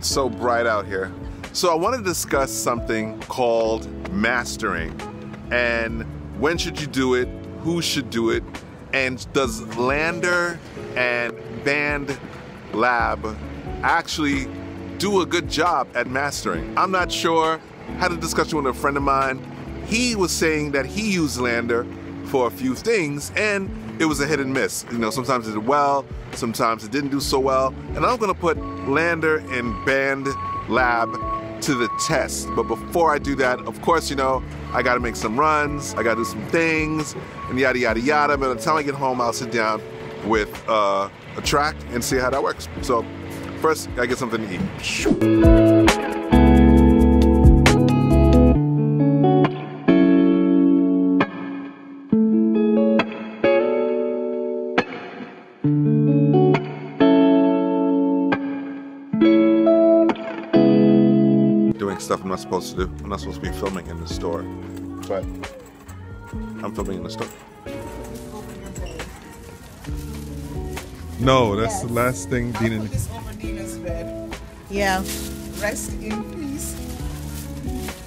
It's so bright out here. So I want to discuss something called mastering, and when should you do it, who should do it, and does Landr and Bandlab actually do a good job at mastering? I'm not sure. I had a discussion with a friend of mine. He was saying that he used Landr for a few things and it was a hit and miss. You know, sometimes it did well, sometimes it didn't do so well. And I'm gonna put Landr and Bandlab to the test. But before I do that, of course, you know, I gotta make some runs, I gotta do some things, and yada, yada, yada. By the time I get home, I'll sit down with a track and see how that works. So first, I get something to eat. Doing stuff I'm not supposed to do. I'm not supposed to be filming in the store, but I'm filming in the store. No, that's the last thing Dina. Put this over Dina's bed. Yeah, Rest in peace.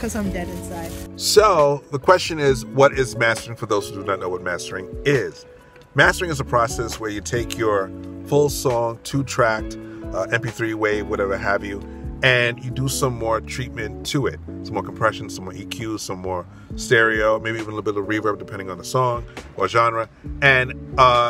because I'm dead inside. So the question is, what is mastering for those who do not know what mastering is? Mastering is a process where you take your full song, 2-tracked, MP3 wave, whatever have you, and you do some more treatment to it. Some more compression, some more EQ, some more stereo, maybe even a little bit of reverb depending on the song or genre, and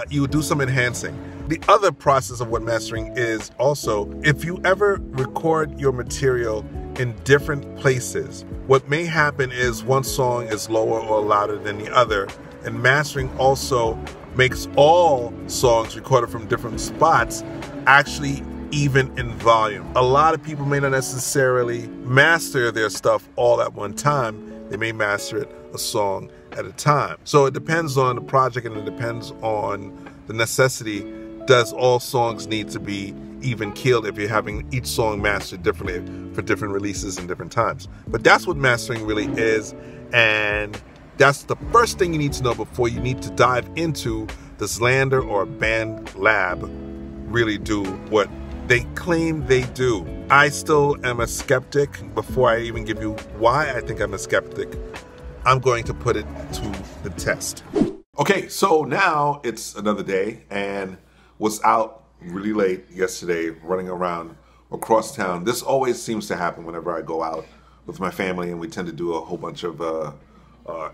you do some enhancing. The other process of what mastering is also, if you ever record your material in different places, what may happen is one song is lower or louder than the other, and mastering also makes all songs recorded from different spots actually even in volume. A lot of people may not necessarily master their stuff all at one time. They may master it a song at a time. So it depends on the project and it depends on the necessity. Does all songs need to be even keeled if you're having each song mastered differently for different releases and different times? But that's what mastering really is, and that's the first thing you need to know before you need to dive into does Landr or Bandlab really do what they claim they do. I still am a skeptic. Before I even give you why I think I'm a skeptic, I'm going to put it to the test. Okay, so now it's another day and was out really late yesterday running around across town. This always seems to happen whenever I go out with my family, and we tend to do a whole bunch of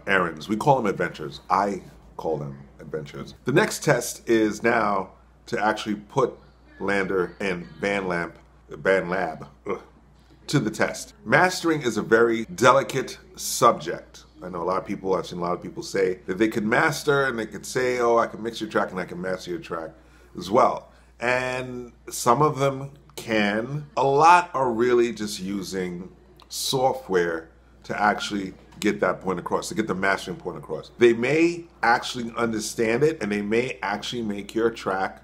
errands. We call them adventures. I call them adventures. The next test is now to actually put Landr and Bandlab to the test. Mastering is a very delicate subject. I know a lot of people, I've seen a lot of people say that they can master and they could say, oh, I can mix your track and I can master your track as well. And some of them can. A lot are really just using software to actually get that point across, to get the mastering point across. They may actually understand it and they may actually make your track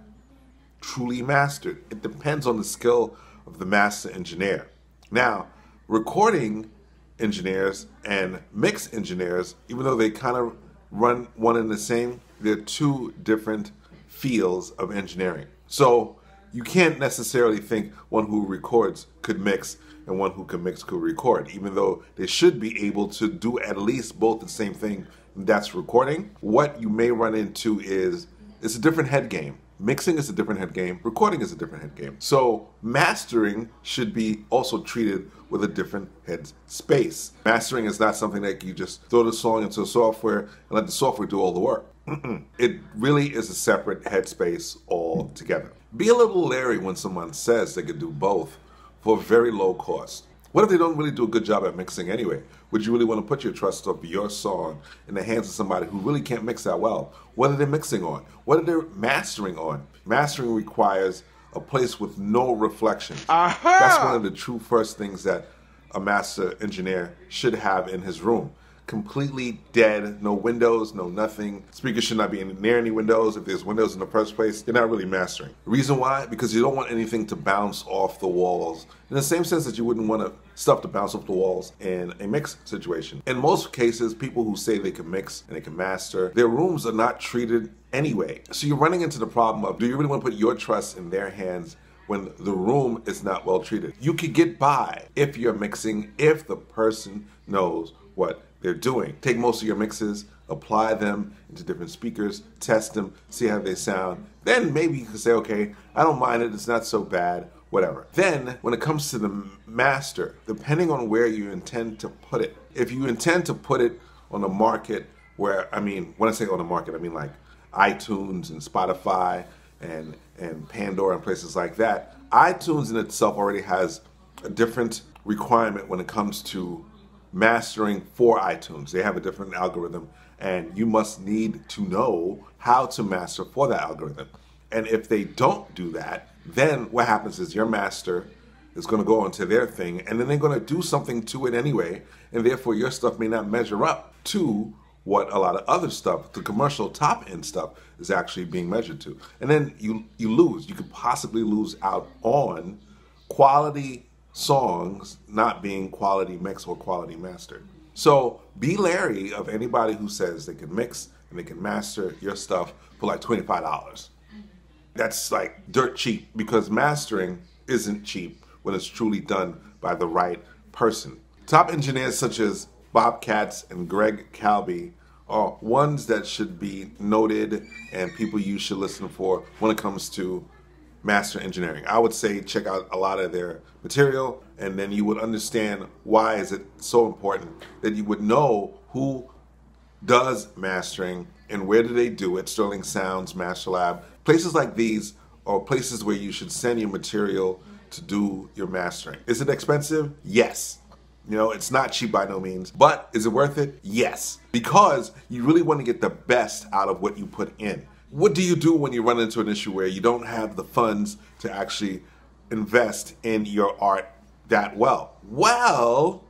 truly mastered. It depends on the skill of the master engineer. Now, recording engineers and mix engineers, even though they kind of run one and the same, they're two different fields of engineering. So you can't necessarily think one who records could mix and one who can mix could record, even though they should be able to do at least both the same thing, and that's recording. What you may run into is it's a different head game. Mixing is a different head game. Recording is a different head game. So mastering should be also treated with a different head space. Mastering is not something that you just throw the song into software and let the software do all the work. It really is a separate headspace altogether. Be a little leery when someone says they could do both for very low cost. What if they don't really do a good job at mixing anyway? Would you really want to put your trust of your song in the hands of somebody who really can't mix that well? What are they mixing on? What are they mastering on? Mastering requires a place with no reflection. That's one of the true first things that a master engineer should have in his room. Completely dead, no windows, no nothing. Speakers should not be near any windows. If there's windows in the first place, you're not really mastering. The reason why? Because you don't want anything to bounce off the walls. In the same sense that you wouldn't want stuff to bounce off the walls in a mix situation. In most cases, people who say they can mix and they can master, their rooms are not treated anyway. So you're running into the problem of, do you really want to put your trust in their hands when the room is not well treated. You could get by if you're mixing, if the person knows what they're doing. Take most of your mixes, apply them into different speakers, test them, see how they sound. Then maybe you can say, okay, I don't mind it, it's not so bad, whatever. Then when it comes to the master, depending on where you intend to put it, if you intend to put it on the market where, when I say on the market, I mean like iTunes and Spotify and Pandora and places like that. iTunes in itself already has a different requirement when it comes to mastering for iTunes. They have a different algorithm, and you must need to know how to master for that algorithm. And if they don't do that, then what happens is your master is going to go onto their thing, and then they're going to do something to it anyway, and therefore your stuff may not measure up to what a lot of other stuff, the commercial top-end stuff, is actually being measured to. And then you lose. You could possibly lose out on quality songs not being quality mixed or quality mastered. So be leery of anybody who says they can mix and they can master your stuff for like $25. That's like dirt cheap, because mastering isn't cheap when it's truly done by the right person. Top engineers such as Bob Katz and Greg Calby are ones that should be noted and people you should listen for when it comes to master engineering. I would say check out a lot of their material, and then you would understand why is it so important that you would know who does mastering and where do they do it. Sterling Sounds, Master Lab, places like these are places where you should send your material to do your mastering. Is it expensive? Yes. You know, it's not cheap by no means, but is it worth it? Yes, because you really want to get the best out of what you put in. What do you do when you run into an issue where you don't have the funds to actually invest in your art that well? Well,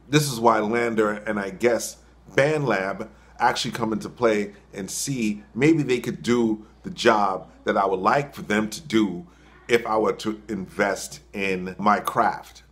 this is why Landr and I guess Bandlab actually come into play and see maybe they could do the job that I would like for them to do if I were to invest in my craft.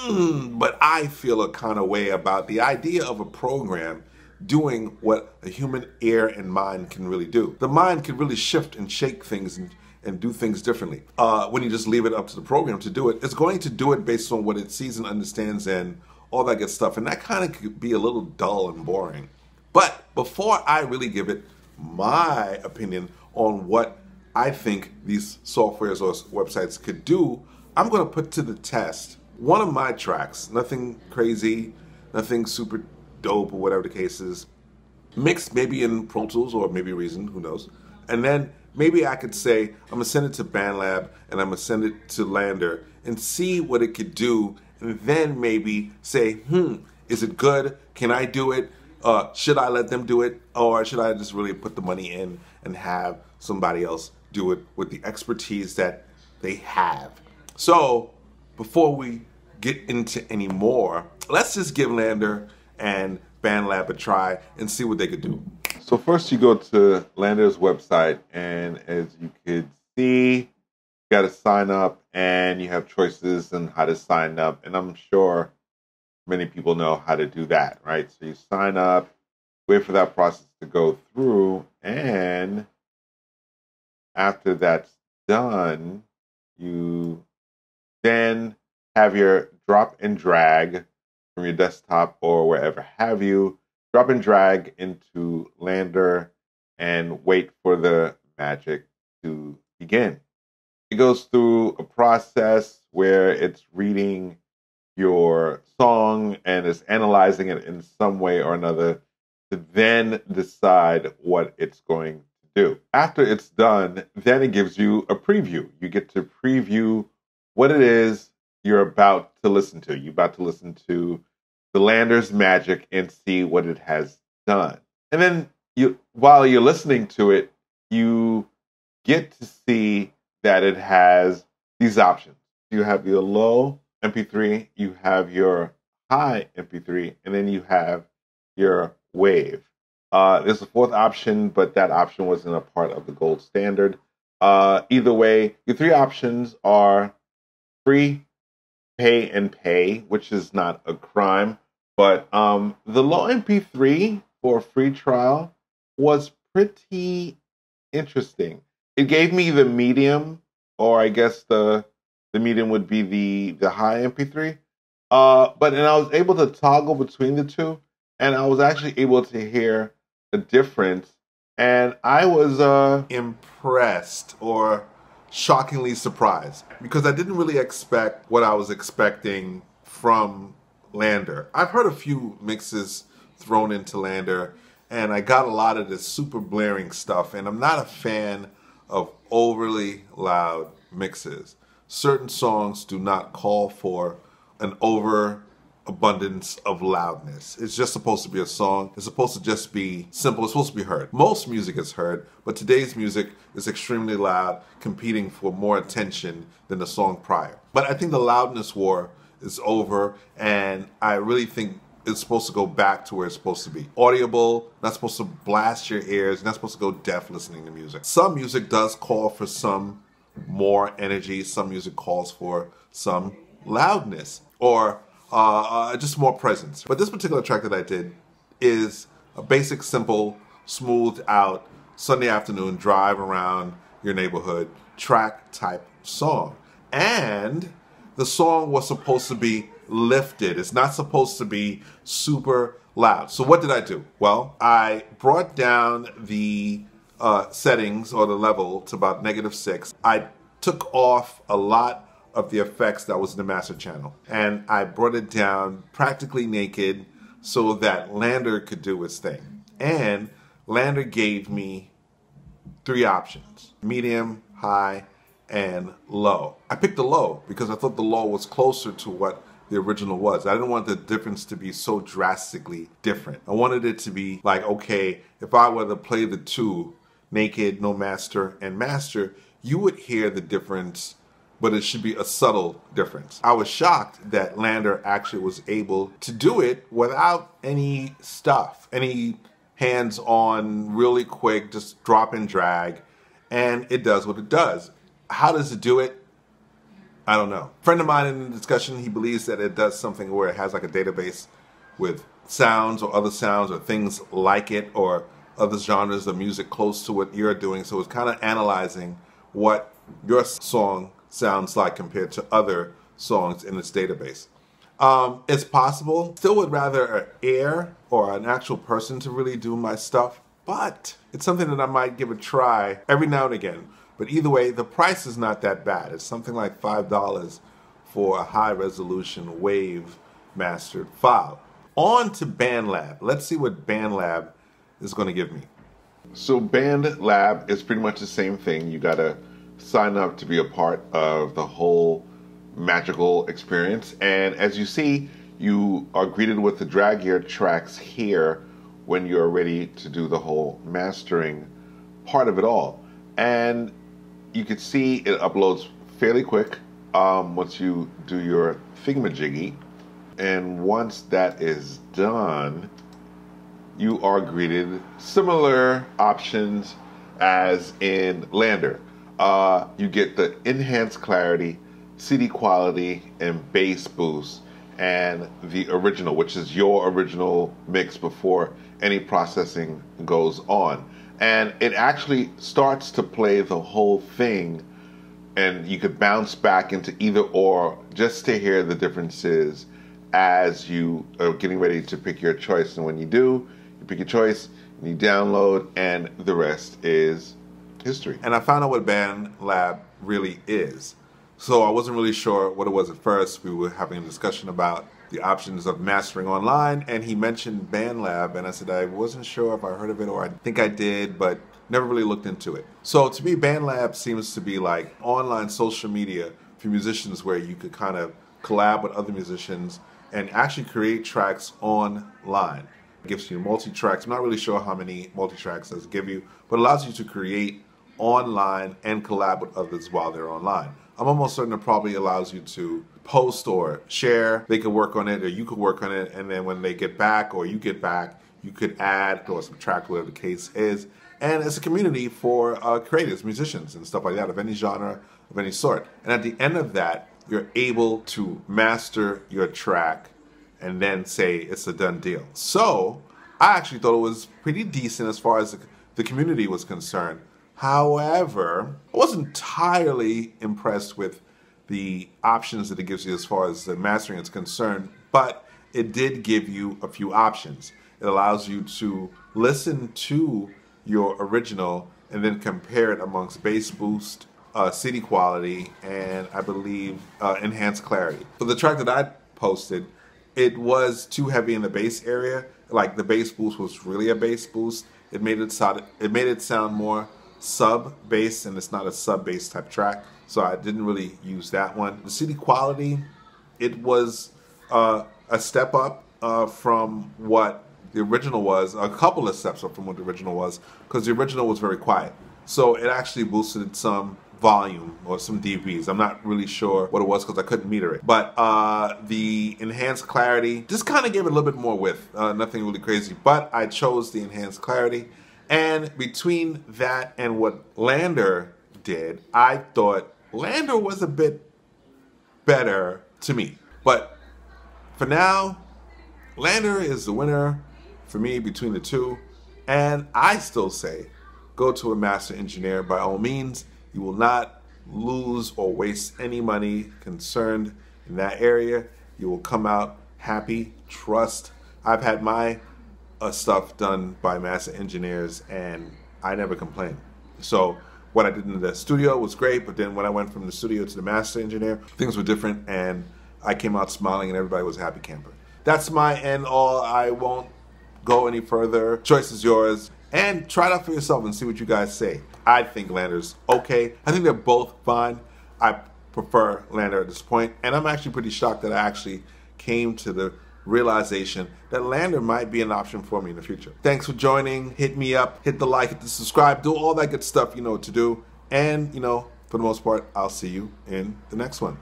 But I feel a kind of way about the idea of a program doing what a human ear and mind can really do. The mind can really shift and shake things and do things differently. When you just leave it up to the program to do it, it's going to do it based on what it sees and understands and all that good stuff. And that kind of could be a little dull and boring. But before I really give it my opinion on what I think these softwares or websites could do, I'm going to put to the test one of my tracks, nothing crazy, nothing super dope or whatever the case is, mixed maybe in Pro Tools or maybe Reason, who knows. And then maybe I could say, I'm gonna send it to Bandlab and I'm gonna send it to Landr and see what it could do, and then maybe say, is it good? Can I do it? Should I let them do it? Or should I just really put the money in and have somebody else do it with the expertise that they have? So before we get into any more, let's just give Landr and Bandlab a try and see what they could do. So first you go to Landr's website, and as you could see, you got to sign up and you have choices on how to sign up. And I'm sure many people know how to do that, right? So you sign up, wait for that process to go through, and after that's done, you then have your drop and drag from your desktop or wherever have you, drop and drag into Landr and wait for the magic to begin. It goes through a process where it's reading your song and is analyzing it in some way or another to then decide what it's going to do. After it's done, then it gives you a preview. You get to preview what it is you're about to listen to. You're about to listen to the Landr's magic and see what it has done. And then while you're listening to it, you get to see that it has these options. You have your low MP3, you have your high MP3, and then you have your wave. There's a fourth option, but that option wasn't a part of the gold standard. Either way, your three options are free, pay, and pay, which is not a crime. But the low MP3 for a free trial was pretty interesting. It gave me the medium or I guess the medium would be the high MP3. And I was able to toggle between the two, and I was actually able to hear the difference, and I was impressed or shockingly surprised because I didn't really expect what I was expecting from Landr. I've heard a few mixes thrown into Landr, and I got a lot of this super blaring stuff, and I'm not a fan of overly loud mixes. Certain songs do not call for an overabundance of loudness. It's just supposed to be a song. It's supposed to just be simple. It's supposed to be heard. Most music is heard, but today's music is extremely loud, competing for more attention than the song prior. But I think the loudness war is over, and I really think it's supposed to go back to where it's supposed to be. Audible, not supposed to blast your ears, not supposed to go deaf listening to music. Some music does call for some more energy. Some music calls for some loudness or just more presence. But this particular track that I did is a basic, simple, smoothed out Sunday afternoon drive around your neighborhood track type song. And the song was supposed to be lifted. It's not supposed to be super loud. So what did I do? Well, I brought down the settings or the level to about -6. I took off a lot of the effects that was in the master channel, and I brought it down practically naked so that Landr could do its thing. And Landr gave me 3 options: medium, high, and low. I picked the low because I thought the low was closer to what the original was. I didn't want the difference to be so drastically different. I wanted it to be like, okay, if I were to play the 2, naked, no master, and master, you would hear the difference, but it should be a subtle difference. I was shocked that Landr actually was able to do it without any stuff, any hands-on, really quick, just drop and drag, and it does what it does. How does it do it? I don't know. A friend of mine in the discussion, he believes that it does something where it has like a database with sounds or other sounds or things like it or other genres of music close to what you're doing. So it's kind of analyzing what your song sounds like compared to other songs in its database. It's possible. Still would rather an air or an actual person to really do my stuff, but it's something that I might give a try every now and again. But either way, the price is not that bad. It's something like $5 for a high-resolution wave mastered file. On to Bandlab. Let's see what Bandlab is going to give me. So Bandlab is pretty much the same thing. You got to sign up to be a part of the whole magical experience. And as you see, you are greeted with the drag your tracks here when you're ready to do the whole mastering part of it all. And you can see it uploads fairly quick once you do your thingamajiggy. And once that is done, you are greeted similar options as in Landr. You get the enhanced clarity, CD quality, and bass boost, and the original, which is your original mix before any processing goes on. And it actually starts to play the whole thing, and you could bounce back into either or just to hear the differences as you are getting ready to pick your choice. And when you do, you pick your choice, and you download, and the rest is history. And I found out what Bandlab really is. So I wasn't really sure what it was at first. We were having a discussion about the options of mastering online, and he mentioned Bandlab, and I said I wasn't sure if I heard of it, or I think I did, but never really looked into it. So to me, Bandlab seems to be like online social media for musicians where you could kind of collab with other musicians and actually create tracks online. It gives you multi-tracks. I'm not really sure how many multi-tracks does it give you, but it allows you to create online and collab with others while they're online. I'm almost certain it probably allows you to post or share. They could work on it, or you could work on it, and then when they get back or you get back, you could add or subtract, whatever the case is. And it's a community for creators, musicians, and stuff like that, of any genre, of any sort. And at the end of that, you're able to master your track and then say it's a done deal. So I actually thought it was pretty decent as far as the community was concerned. However, I wasn't entirely impressed with the options that it gives you as far as the mastering is concerned, but it did give you a few options. It allows you to listen to your original and then compare it amongst bass boost, CD quality, and I believe enhanced clarity. For the track that I posted, it was too heavy in the bass area. Like the bass boost was really a bass boost. It made it sound more sub bass, and it's not a sub bass type track. So I didn't really use that one. The CD quality, it was a step up from what the original was, a couple of steps up from what the original was, because the original was very quiet. So it actually boosted some volume or some dBs. I'm not really sure what it was because I couldn't meter it. But the enhanced clarity just kind of gave it a little bit more width. Nothing really crazy, but I chose the enhanced clarity. And between that and what Landr did, I thought Landr was a bit better to me. But for now, Landr is the winner for me between the two. And I still say, go to a master engineer by all means. You will not lose or waste any money concerned in that area. You will come out happy, trust. I've had my stuff done by master engineers and I never complained. So what I did in the studio was great, but then when I went from the studio to the master engineer, things were different and I came out smiling and everybody was a happy camper. That's my end all. I won't go any further. Choice is yours. And try it out for yourself and see what you guys say. I think Landr's okay. I think they're both fine. I prefer Landr at this point. And I'm actually pretty shocked that I actually came to the realization that Landr might be an option for me in the future. Thanks for joining. Hit me up. Hit the like. Hit the subscribe. Do all that good stuff you know what to do. And, you know, for the most part, I'll see you in the next one.